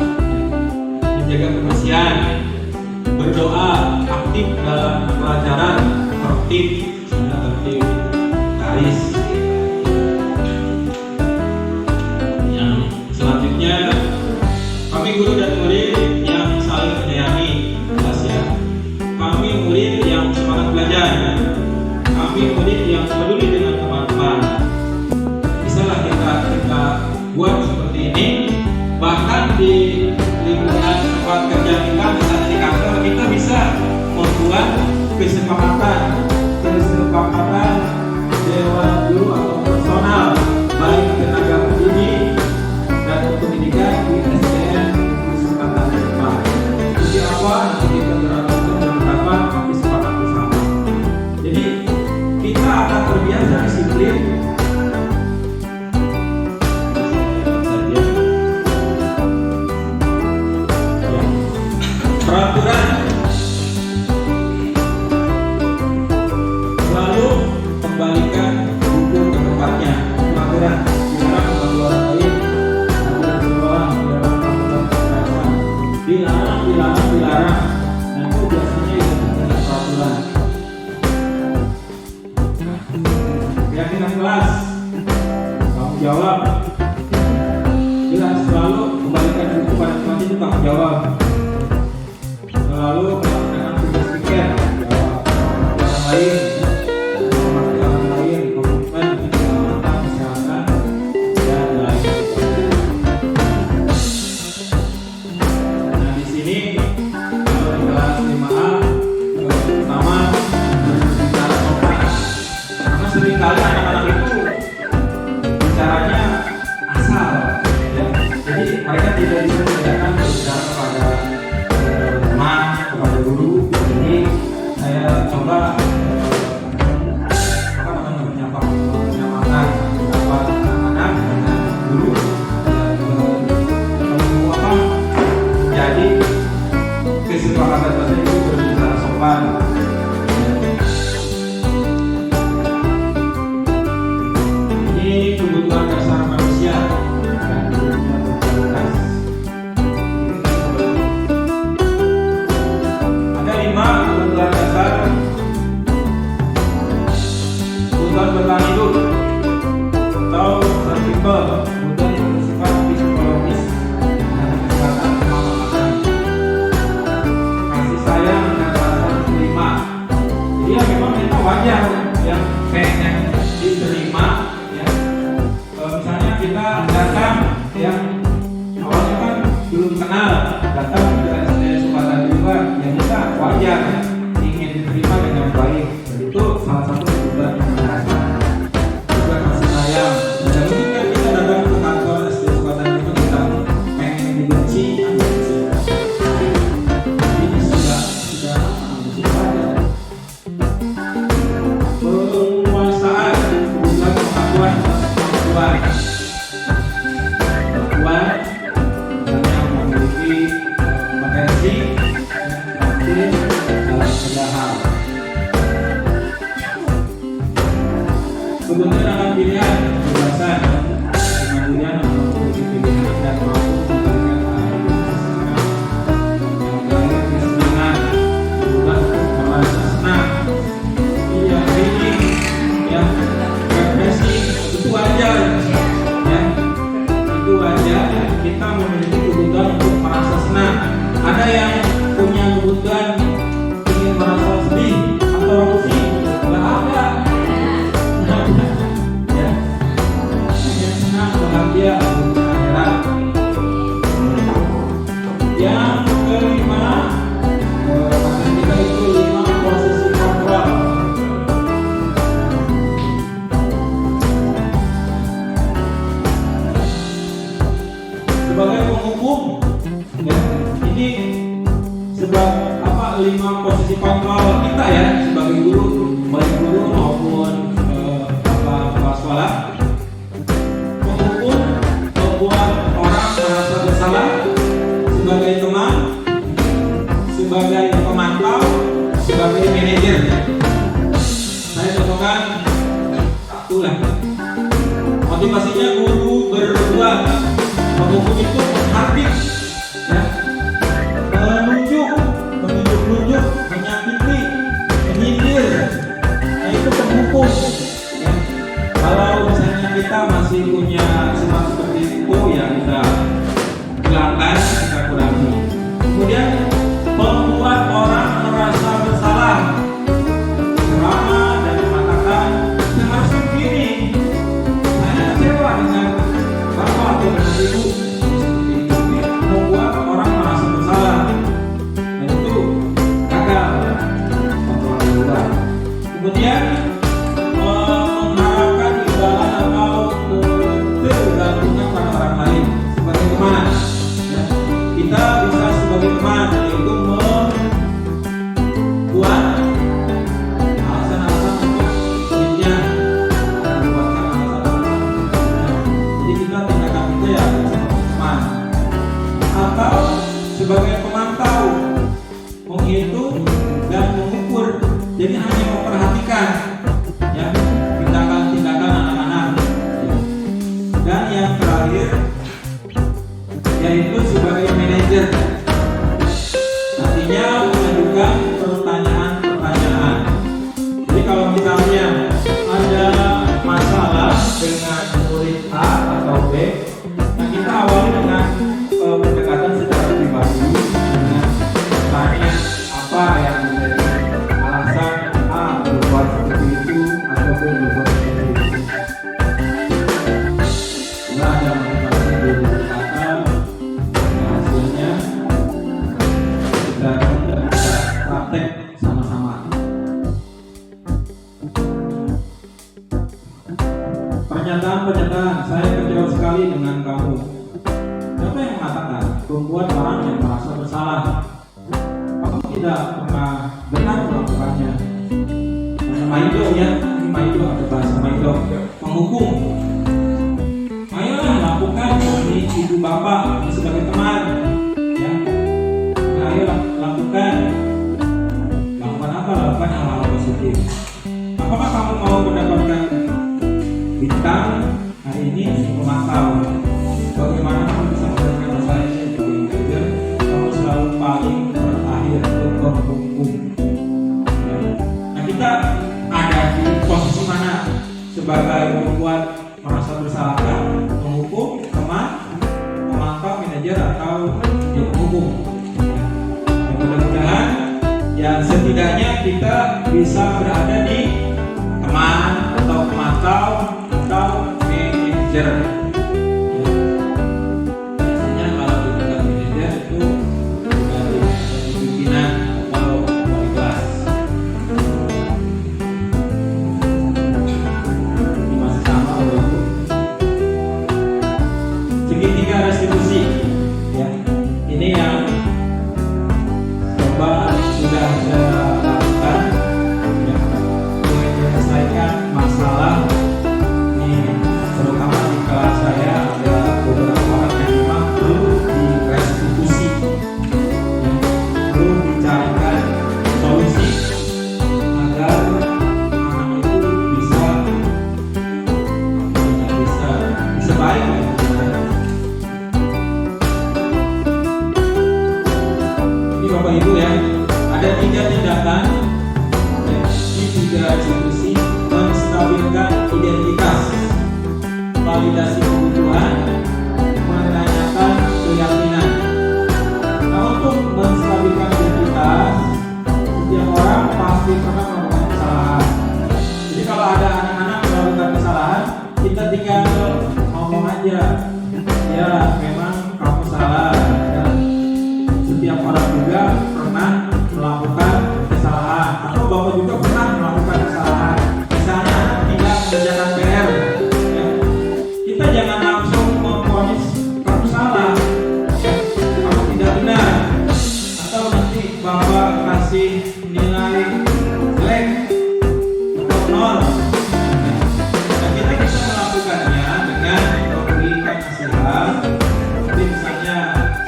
Menjaga kebersihan, berdoa, aktif dalam pelajaran, tertib, garis. Yang selanjutnya, kami guru dan murid yang saling menyayangi kelas ya. Kami murid yang semangat belajar. Kami murid yang peduli dengan teman-teman. Bisalah kita buat seperti ini. Bahkan di lingkungan tempat kerja kita, misalnya di kantor, kita bisa membuat kesepakatan dewan guru atau personal, baik tenaga pendidik dan pendidikan di SDN kesepakatan depan. Jadi apa? Nanti kita beberapa kesepakatan bersama. Jadi kita akan terbiasa disiplin. Peraturan selalu kembalikan buku ke tempatnya. Peraturan dilarang. Dan itu biasanya itu dengan peraturan. Keyakinan kelas, tanggung jawab. Jelas selalu kembalikan buku pada tempatnya, itu tanggung jawab. Lalu melaksanakan tugas pikir orang lain, komitmen keselamatan, kesehatan, dan lain. Nah, di sini kelas 5A pertama berbicara sopan, karena seringkali anak-anak itu bicaranya asal, ya. Jadi mereka tidak bisa membedakan berbicara kepada kepada perempuan yang memiliki kompetensi aktif dalam segala hal. Kebetulan akan pilihan kebebasan, kemandirian memiliki pilihan dan mampu memberikan kesenangan, bukan merasa senang, ini yang represi itu wajar, ya itu wajar. Kita memiliki kebutuhan untuk merasa senang. Ada yang punya kebutuhan ingin merasa sedih atau pusing, nggak ada. Ya, hanya senang, bahagia, akhirat. Yang kelima, kita itu 5 posisi kontrol. Sebagai penghukum, ya, ini sebab apa 5 posisi kontrol kita ya sebagai guru, baik guru maupun kepala sekolah. Penghukum membuat orang merasa bersalah sebagai teman, sebagai pemantau, sebagai manajer. Saya contohkan satu lah. Motivasinya guru berbuat. Penghukum itu menghardik, ya, menunjuk, menyakiti, menyindir. Nah itu penghukum. Ya. Kalau misalnya kita masih punya sifat seperti itu, ya kita hilangkan, kita kurangi. Kemudian membuat orang merasa bersalah, ramah dan mengatakan saya harus begini. Saya kecewa dengan bapak atau dengan ibu. Membuat orang merasa bersalah, dan itu gagal kontrol di luar. Kemudian mengharapkan imbalan atau ketergantungan pada orang lain. Sebagaimana ya, kita bisa sebagai teman, yaitu membuat alasan-alasan untuk dirinya, membuatkan alasan-alasan. Jadi kita tindakan kita ya sebagai teman, atau sebagai pemantau, menghitung dan mengukur. Jadi hanya memperhatikan ya tindakan-tindakan anak-anak. Ya. Dan yang terakhir yaitu sebagai manajer, artinya mengajukan pertanyaan-pertanyaan. Jadi kalau misalnya ada masalah dengan murid A atau B, nah kita awali dengan pendekatan secara pribadi dengan bertanya apa yang menjadi alasan A berbuat seperti itu atau B berbuat seperti itu. Setelah ada motivasi dari berkata, hasilnya kita bisa praktek sama-sama. Pernyataan-pernyataan, saya kecewa sekali dengan kamu. Siapa yang mengatakan? Membuat orang yang merasa bersalah. Kamu tidak pernah benar melakukannya. Maido ya, ini Maido, ada bahasa Maido. Menghukum. Ayolah lakukan ini ibu bapak sebagai teman. Ya. Nah, ayo lakukan. Lakukan apa? Lakukan hal-hal positif. Apakah kamu mau mendapatkan bintang hari ini untuk memantau? Bagaimana kamu bisa memberikan masalah ini sebagai manajer? Kamu selalu paling terakhir untuk menghukum. Ya. Nah kita ada di posisi mana? Sebagai membuat merasa bersalah, menghukum, teman, pemantau, manajer, atau ya penghukum. Ya, mudah-mudahan ya setidaknya kita bisa berada di teman atau pemantau atau manajer. Biasanya kalau di tingkat manajer itu dari pimpinan atau wali kelas. Ini masih sama loh. Segitiga restitusi, ya ini yang coba sudah saya lakukan, ya, menyelesaikan masalah ini terutama Bapak Ibu ya, ada 3 tindakan ya, di 3 institusi menstabilkan identitas, validasi kebutuhan, menanyakan keyakinan. Nah, untuk menstabilkan identitas, setiap orang pasti pernah melakukan kesalahan. Jadi kalau ada anak-anak melakukan kesalahan, kita tinggal ngomong aja, ya memang kamu salah. Ya. Setiap orang juga pernah melakukan kesalahan, atau Bapak juga pernah melakukan kesalahan. Misalnya anak tidak mengerjakan PR, ya. Kita jangan langsung memvonis kamu salah, ya. Kamu tidak benar, atau nanti Bapak kasih nilai jelek atau 0. Dan kita bisa melakukannya dengan memberikan nasihat. Jadi misalnya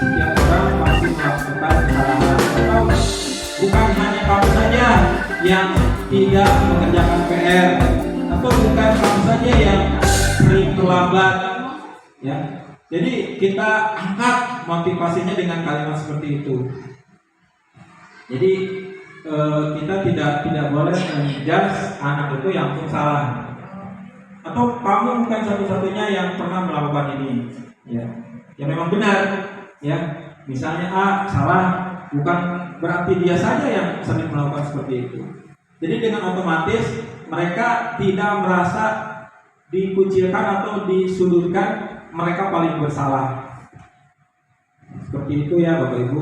setiap orang pasti melakukan kesalahan, atau bukan hanya kamu saja yang tidak mengerjakan PR, atau bukan kamu saja yang sering terlambat, ya. Jadi kita angkat motivasinya dengan kalimat seperti itu. Jadi kita tidak boleh menjudge anak itu yang salah, atau kamu bukan satu-satunya yang pernah melakukan ini, ya. Ya memang benar, ya. Misalnya A salah, bukan berarti dia saja yang sering melakukan seperti itu. Jadi dengan otomatis mereka tidak merasa dikucilkan atau disudutkan, mereka paling bersalah. Seperti itu ya Bapak Ibu.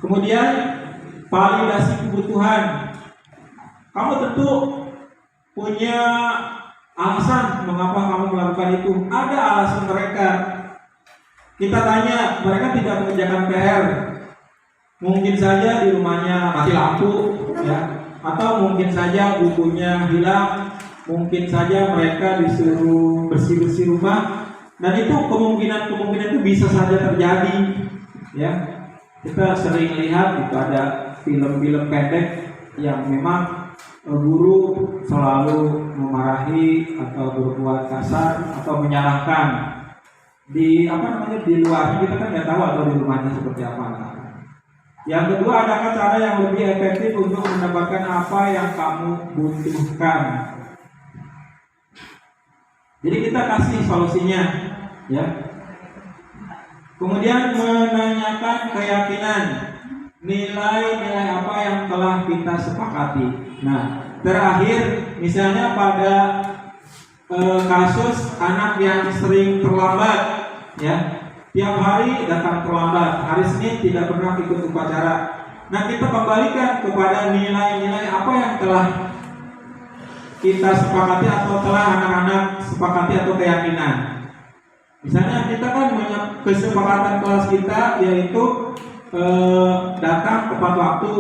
Kemudian validasi kebutuhan. Kamu tentu punya alasan mengapa kamu melakukan itu. Ada alasan mereka. Kita tanya, mereka tidak mengerjakan PR. Mungkin saja di rumahnya mati lampu, ya. Atau mungkin saja bukunya hilang. Mungkin saja mereka disuruh bersih-bersih rumah. Dan itu kemungkinan itu bisa saja terjadi, ya. Kita sering lihat itu ada film-film pendek yang memang guru selalu memarahi atau berbuat kasar atau menyalahkan. Di luarnya kita kan nggak tahu, atau di rumahnya seperti apa. Yang kedua, adakah cara yang lebih efektif untuk mendapatkan apa yang kamu butuhkan? Jadi kita kasih solusinya, ya. Kemudian menanyakan keyakinan, nilai-nilai apa yang telah kita sepakati. Nah, terakhir misalnya pada kasus anak yang sering terlambat, ya, tiap hari datang terlambat, hari Senin tidak pernah ikut upacara. Nah, kita kembalikan kepada nilai-nilai apa yang telah kita sepakati atau telah anak-anak sepakati atau keyakinan. Misalnya kita kan punya kesepakatan kelas kita yaitu datang tepat waktu,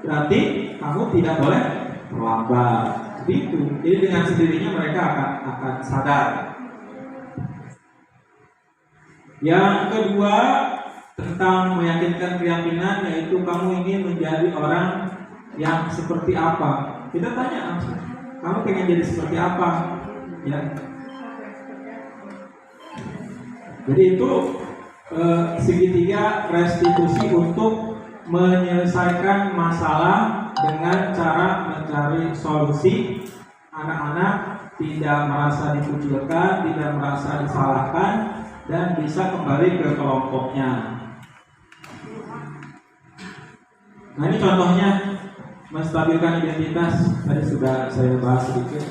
berarti kamu tidak boleh terlambat. Begitu. Jadi dengan sendirinya mereka akan sadar. Yang kedua, tentang meyakinkan keyakinan, yaitu kamu ingin menjadi orang yang seperti apa. Kita tanya langsung, kamu pengen jadi seperti apa, ya. Jadi itu segitiga restitusi untuk menyelesaikan masalah dengan cara mencari solusi. Anak-anak tidak merasa dikucilkan, tidak merasa disalahkan, dan bisa kembali ke kelompoknya. Nah, ini contohnya menstabilkan identitas. Tadi sudah saya bahas sedikit.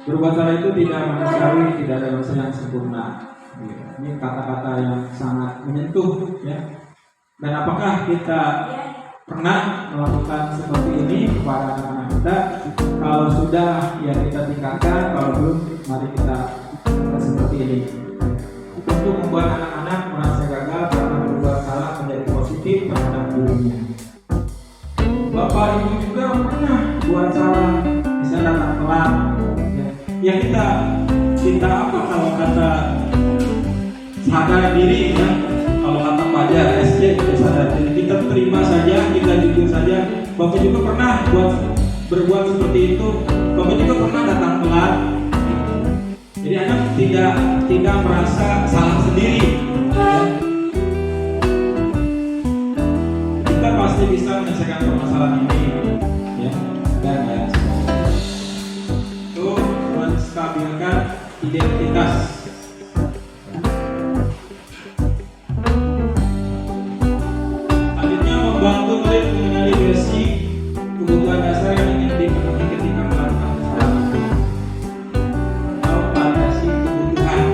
Berbuat salah itu tidak manusiawi, tidak ada manusia yang sempurna. Ini kata-kata yang sangat menyentuh, ya. Dan apakah kita pernah melakukan seperti ini kepada anak-anak kita? Kalau sudah, ya kita tingkatkan. Kalau belum, mari kita seperti ini. Untuk membuat anak-anak merasa gagal karena berbuat salah menjadi positif terhadap dirinya. Bapak Ibu juga pernah buat salah, bisa datang telat. Ya kita apa kalau kata sadar diri, ya. Kalau kata pelajar SD kita sadar diri, kita terima saja, kita jujur saja. Bapak juga pernah berbuat seperti itu. Bapak juga pernah datang telat. Jadi anak tidak merasa salah sendiri, ya. Kita menyelesaikan permasalahan ini, ya, dan lain sebagainya. Itu menstabilkan identitas. Selanjutnya membantu murid mengenali basic kebutuhan dasar yang ingin dipenuhi ketika melakukan kesalahan atau validasi kebutuhan.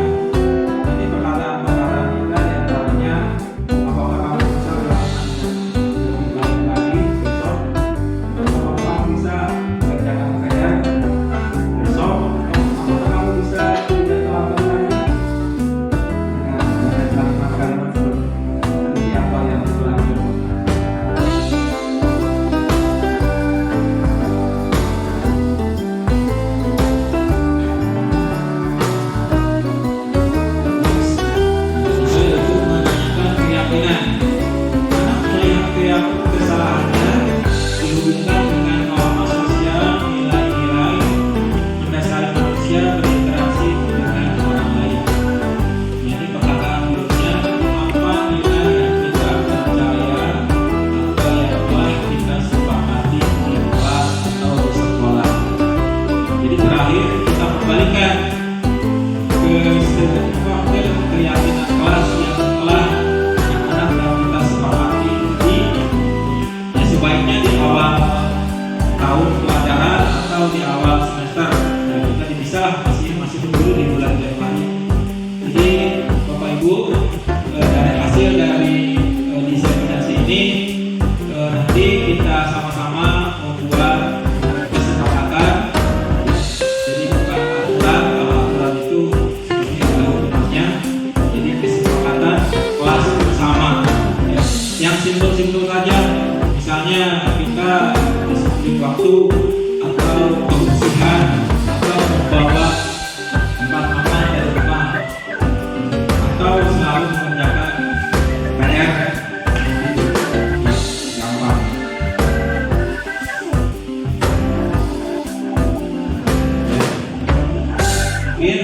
Jadi perkataan-perkataan kita diantaranya apakah kamu bisa melakukannya lebih baik lagi besok, apakah kamu bisa mengerjakan PR besok, apakah kamu bisa tidak terlambat lagi dengan kalimat-kalimat seperti apa yang telah dilakukan. Itu menanyakan keyakinan. Anak melihat kesalahannya dihubungkan dengan norma sosial, nilai-nilai mendasari manusia berinteraksi dengan orang lain. Jadi perkataan berikutnya, apa nilai yang kita percaya atau yang telah kita sepakati di kelas atau di sekolah. Jadi terakhir kita kembalikan ke keyakinan kelas yang telah anak-anak yang kita sepakati di ya sebaiknya di awal tahun pelajaran atau di awal semester. Ya, kita dipisah masih dulu di bulan Januari. Jadi Bapak Ibu, dari hasil dari diseminasi ini nanti kita sama-sama membuat kesepakatan. Jadi bukan aturan, kalau aturan itu sebenarnya adalah hukumnya. Jadi kesepakatan kelas bersama, ya. Yang simpel-simpel saja, misalnya kita disiplin waktu atau kebersihan atau membawa tempat makan dari rumah atau selalu mengerjakan PR. Itu gampang. Mungkin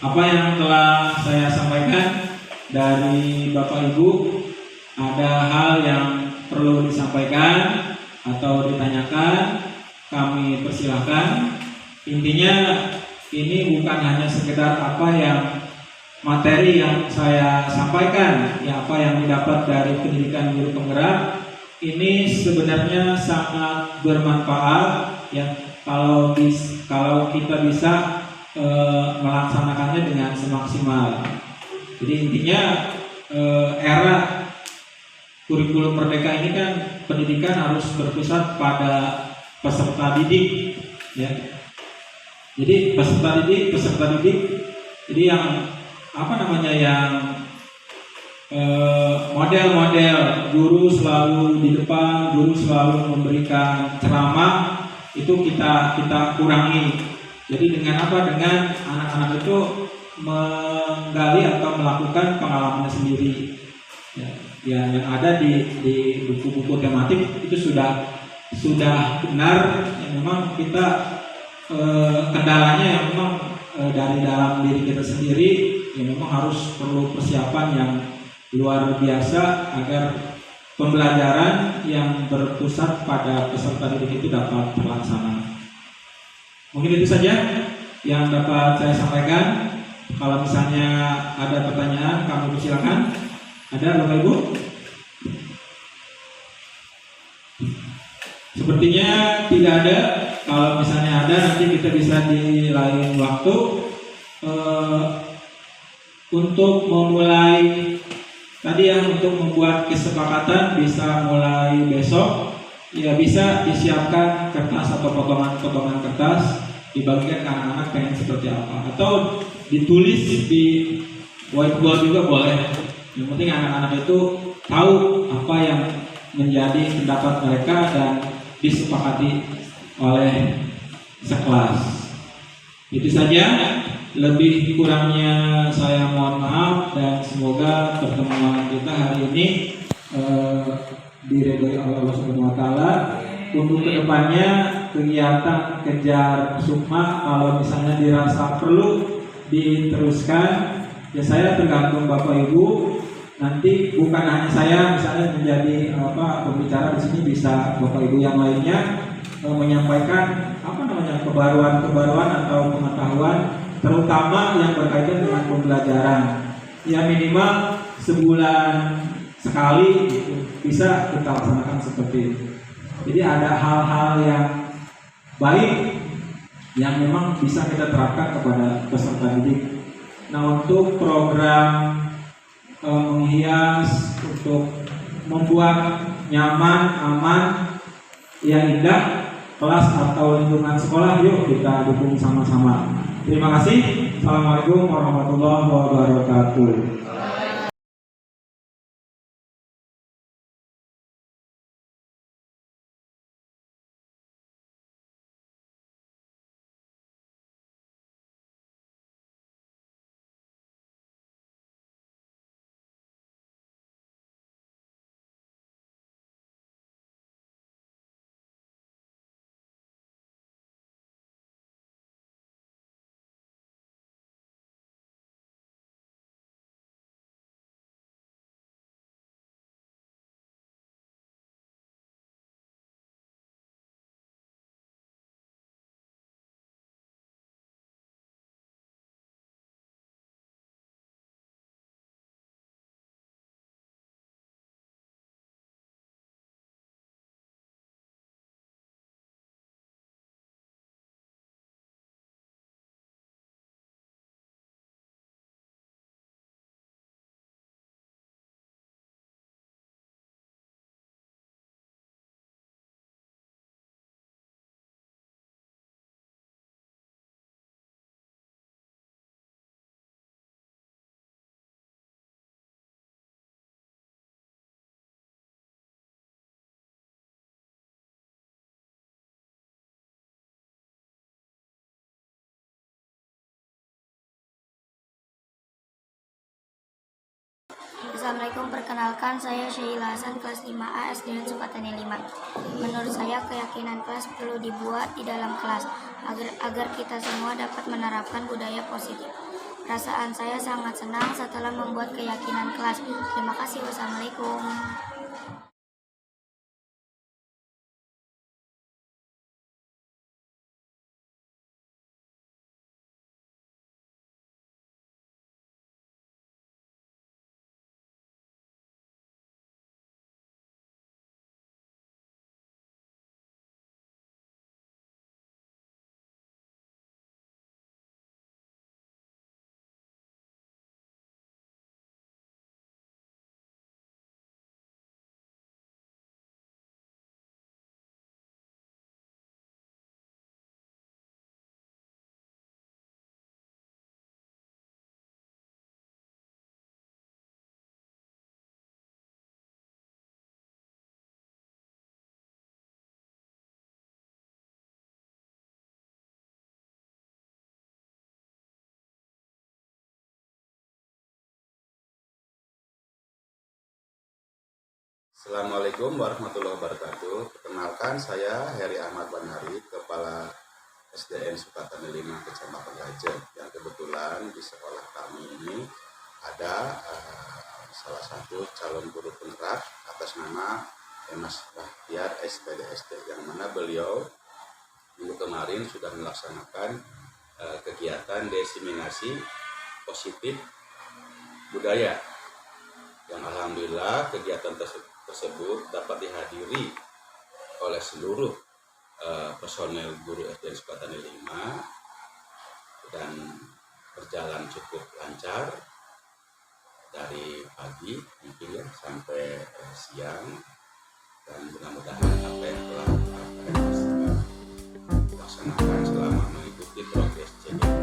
apa yang telah saya sampaikan dari Bapak Ibu, ada hal yang perlu disampaikan atau ditanyakan, kami persilahkan. Intinya ini bukan hanya sekedar apa yang materi yang saya sampaikan, ya apa yang didapat dari pendidikan guru penggerak ini sebenarnya sangat bermanfaat, ya kalau kita bisa melaksanakannya dengan semaksimal. Jadi intinya era kurikulum merdeka ini kan pendidikan harus berpusat pada peserta didik, ya. Jadi peserta didik, jadi yang yang model-model guru selalu di depan, guru selalu memberikan ceramah, itu kita kurangi. Jadi dengan dengan anak-anak itu menggali atau melakukan pengalaman sendiri. Ya, yang ada di buku-buku tematik itu sudah benar. Ya, memang kita kendalanya yang memang dari dalam diri kita sendiri, ya memang harus perlu persiapan yang luar biasa agar pembelajaran yang berpusat pada peserta didik itu dapat terlaksana. Mungkin itu saja yang dapat saya sampaikan. Kalau misalnya ada pertanyaan, kami persilakan. Ada Bapak Ibu? Sepertinya tidak ada. Kalau misalnya ada, nanti kita bisa di lain waktu untuk memulai tadi untuk membuat kesepakatan bisa mulai besok. Ya bisa disiapkan kertas atau potongan kertas, dibagikan ke anak-anak pengen seperti apa, atau ditulis di whiteboard juga boleh. Yang penting anak-anak itu tahu apa yang menjadi pendapat mereka dan disepakati oleh sekelas. Itu saja, lebih kurangnya saya mohon maaf, dan semoga pertemuan kita hari ini diridhoi Allah Subhanahu wa taala. Untuk kedepannya kegiatan kejar sukma kalau misalnya dirasa perlu diteruskan, ya saya tergantung Bapak Ibu. nanti bukan hanya saya misalnya menjadi pembicara di sini, bisa Bapak Ibu yang lainnya menyampaikan kebaruan atau pengetahuan, terutama yang berkaitan dengan pembelajaran. Ya minimal sebulan sekali gitu, bisa kita laksanakan seperti itu. Jadi ada hal-hal yang baik yang memang bisa kita terapkan kepada peserta didik. Nah, untuk program menghias, untuk membuat nyaman, aman, yang indah kelas atau lingkungan sekolah, yuk kita dukung sama-sama. Terima kasih. Assalamualaikum warahmatullahi wabarakatuh. Assalamualaikum, perkenalkan saya Syaila Hasan, kelas 5A SD Sukatani 5. Menurut saya keyakinan kelas perlu dibuat di dalam kelas agar kita semua dapat menerapkan budaya positif. Perasaan saya sangat senang setelah membuat keyakinan kelas. Terima kasih. Wassalamualaikum. Assalamualaikum warahmatullahi wabarakatuh. Perkenalkan, saya Heri Ahmad Banari, Kepala SDN Sukatani 5 Kecamatan Gajah. Yang kebetulan di sekolah kami ini ada salah satu calon guru penerap atas nama Mas Bahtiar SPDSD, yang mana beliau minggu kemarin sudah melaksanakan kegiatan diseminasi positif budaya, yang alhamdulillah kegiatan tersebut dapat dihadiri oleh seluruh personel guru SDN Sukatani 5 dan berjalan cukup lancar dari pagi mungkin ya sampai siang, dan mudah-mudahan apa yang telah dilaksanakan selama mengikuti progres CGP